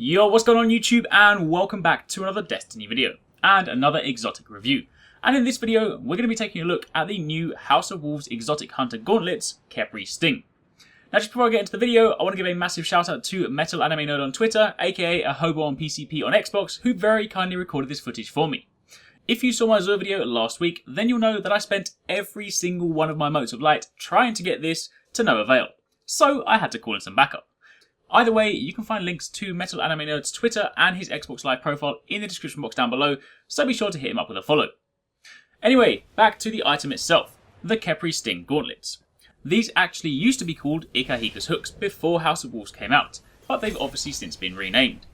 Yo, what's going on YouTube, and welcome back to another Destiny video and another exotic review. And in this video, we're going to be taking a look at the new House of Wolves exotic hunter Gauntlets, Khepri Sting. Now just before I get into the video, I want to give a massive shout out to Metal Anime Nerd on Twitter, aka a hobo on PCP on Xbox, who very kindly recorded this footage for me. If you saw my Azure video last week, then you'll know that I spent every single one of my motes of light trying to get this to no avail. So I had to call in some backup. Either way, you can find links to Metal Anime Nerd's Twitter and his Xbox Live profile in the description box down below, so be sure to hit him up with a follow. Anyway, back to the item itself, the Khepri Sting Gauntlets. These actually used to be called Ikahika's Hooks before House of Wolves came out, but they've obviously since been renamed.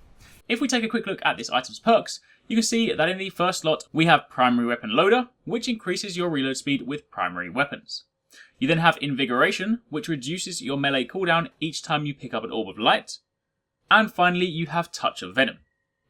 If we take a quick look at this item's perks, you can see that in the first slot we have Primary Weapon Loader, which increases your reload speed with primary weapons. You then have Invigoration, which reduces your melee cooldown each time you pick up an Orb of Light. And finally, you have Touch of Venom.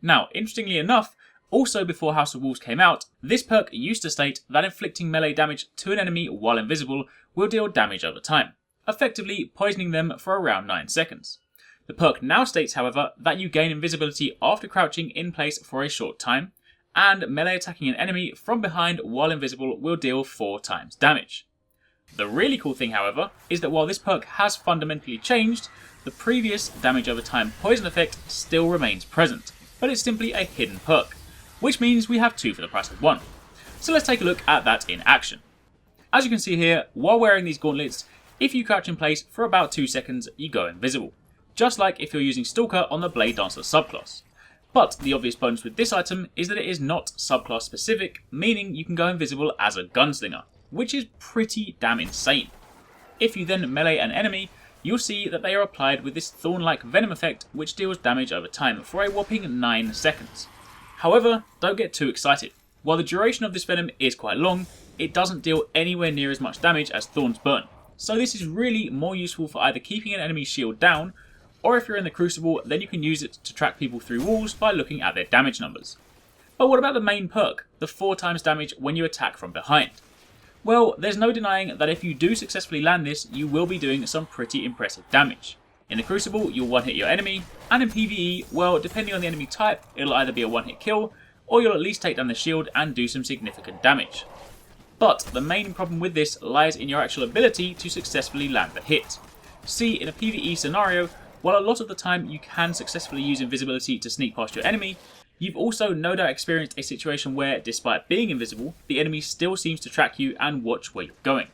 Now, interestingly enough, also before House of Wolves came out, this perk used to state that inflicting melee damage to an enemy while invisible will deal damage over time, effectively poisoning them for around 9 seconds. The perk now states, however, that you gain invisibility after crouching in place for a short time, and melee attacking an enemy from behind while invisible will deal 4 times damage. The really cool thing, however, is that while this perk has fundamentally changed, the previous damage over time poison effect still remains present, but it's simply a hidden perk, which means we have 2 for the price of 1. So let's take a look at that in action. As you can see here, while wearing these gauntlets, if you crouch in place for about 2 seconds, you go invisible, just like if you're using Stalker on the Blade Dancer subclass. But the obvious bonus with this item is that it is not subclass specific, meaning you can go invisible as a gunslinger, which is pretty damn insane. If you then melee an enemy, you'll see that they are applied with this thorn-like venom effect, which deals damage over time for a whopping 9 seconds. However, don't get too excited. While the duration of this venom is quite long, it doesn't deal anywhere near as much damage as Thorn's Burn. So this is really more useful for either keeping an enemy's shield down, or if you're in the Crucible, then you can use it to track people through walls by looking at their damage numbers. But what about the main perk, the 4 times damage when you attack from behind? Well, there's no denying that if you do successfully land this, you will be doing some pretty impressive damage. In the Crucible, you'll one-hit your enemy, and in PvE, well, depending on the enemy type, it'll either be a one-hit kill, or you'll at least take down the shield and do some significant damage. But the main problem with this lies in your actual ability to successfully land the hit. See, in a PvE scenario, while a lot of the time you can successfully use invisibility to sneak past your enemy, you've also no doubt experienced a situation where, despite being invisible, the enemy still seems to track you and watch where you're going.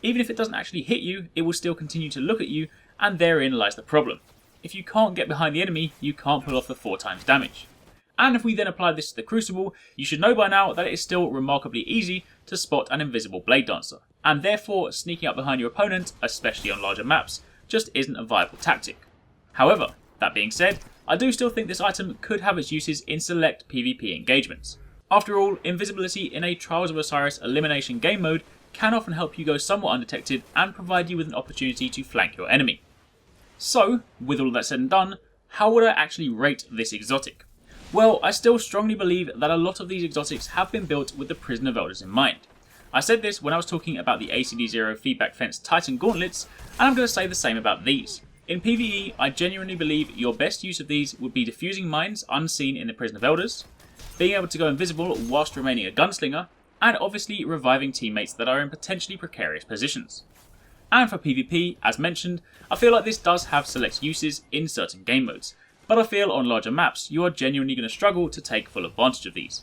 Even if it doesn't actually hit you, it will still continue to look at you, and therein lies the problem. If you can't get behind the enemy, you can't pull off the 4 times damage. And if we then apply this to the Crucible, you should know by now that it is still remarkably easy to spot an invisible Blade Dancer, and therefore sneaking up behind your opponent, especially on larger maps, just isn't a viable tactic. However, that being said, I do still think this item could have its uses in select PvP engagements. After all, invisibility in a Trials of Osiris elimination game mode can often help you go somewhat undetected and provide you with an opportunity to flank your enemy. So, with all of that said and done, how would I actually rate this exotic? Well, I still strongly believe that a lot of these exotics have been built with the Prison of Elders in mind. I said this when I was talking about the ACD0 Feedback Fence Titan Gauntlets, and I'm going to say the same about these. In PvE, I genuinely believe your best use of these would be defusing mines unseen in the Prison of Elders, being able to go invisible whilst remaining a gunslinger, and obviously reviving teammates that are in potentially precarious positions. And for PvP, as mentioned, I feel like this does have select uses in certain game modes, but I feel on larger maps you are genuinely going to struggle to take full advantage of these.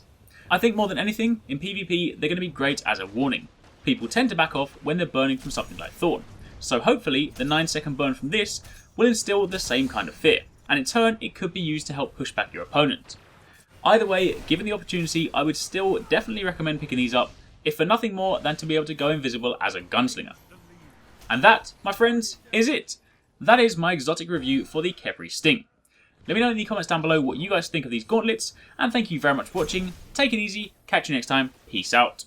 I think more than anything, in PvP they're going to be great as a warning. People tend to back off when they're burning from something like Thorn. So hopefully, the 9-second burn from this will instill the same kind of fear, and in turn it could be used to help push back your opponent. Either way, given the opportunity, I would still definitely recommend picking these up, if for nothing more than to be able to go invisible as a gunslinger. And that, my friends, is it. That is my exotic review for the Khepri Sting. Let me know in the comments down below what you guys think of these gauntlets, and thank you very much for watching. Take it easy, catch you next time, peace out.